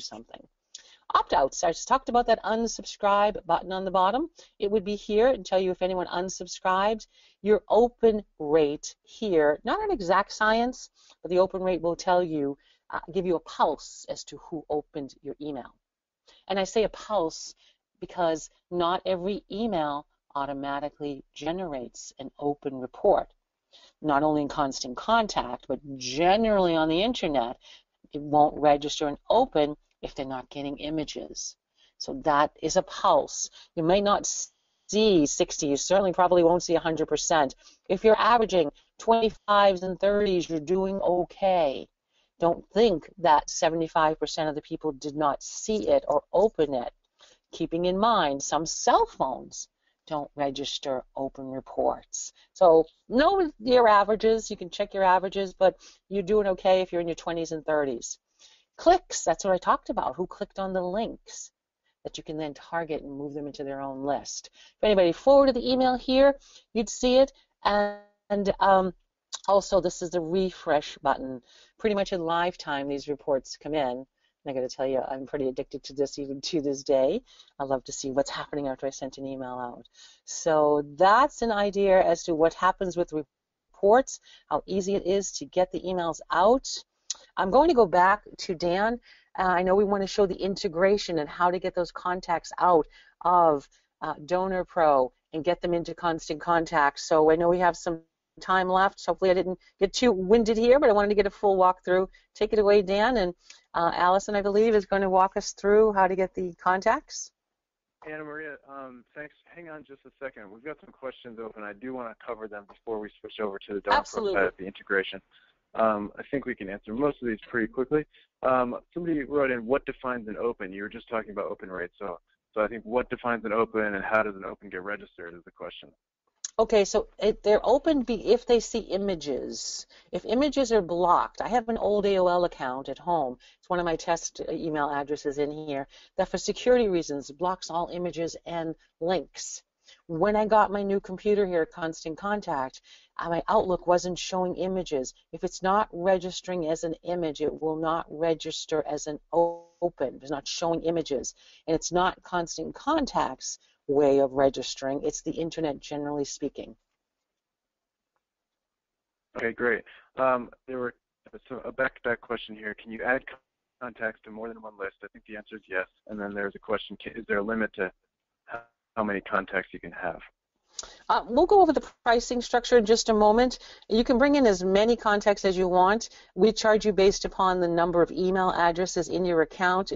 something. Opt-outs, I just talked about that unsubscribe button on the bottom. It would be here and tell you if anyone unsubscribed. Your open rate here, not an exact science, but the open rate will tell you, give you a pulse as to who opened your email. And I say a pulse because not every email automatically generates an open report. Not only in Constant Contact, but generally on the internet, it won't register an open if they're not getting images. So that is a pulse. You may not see 60, you certainly probably won't see 100%. If you're averaging 25s and 30s, you're doing okay. Don't think that 75% of the people did not see it or open it. Keeping in mind, some cell phones don't register open reports. So know your averages, you can check your averages, but you're doing okay if you're in your 20s and 30s. Clicks, that's what I talked about, who clicked on the links that you can then target and move them into their own list. If anybody forwarded the email here, you'd see it. And also, this is the refresh button. Pretty much in live time, these reports come in. I got to tell you, I'm pretty addicted to this even to this day. I love to see what's happening after I sent an email out. So that's an idea as to what happens with reports, how easy it is to get the emails out. I'm going to go back to Dan. I know we want to show the integration and how to get those contacts out of Donor Pro and get them into Constant Contact. So I know we have some time left. Hopefully I didn't get too winded here, but I wanted to get a full walkthrough. Take it away, Dan, and Allison, I believe, is going to walk us through how to get the contacts. Anna Maria, thanks. Hang on just a second. We've got some questions open. I do want to cover them before we switch over to the Donor Pro side of the integration. I think we can answer most of these pretty quickly. Somebody wrote in, what defines an open? You were just talking about open rates. So I think what defines an open and how does an open get registered is the question. Okay, so they're open if they see images. If images are blocked, I have an old AOL account at home. It's one of my test email addresses in here that for security reasons blocks all images and links. When I got my new computer here at Constant Contact, my Outlook wasn't showing images. If it's not registering as an image, it will not register as an open. It's not showing images. And it's not Constant Contact's way of registering. It's the internet, generally speaking. Okay, great. There were a back-to-back question here. Can you add contacts to more than one list? I think the answer is yes. And then there's a question, is there a limit to how many contacts you can have? We'll go over the pricing structure in just a moment. You can bring in as many contacts as you want. We charge you based upon the number of email addresses in your account.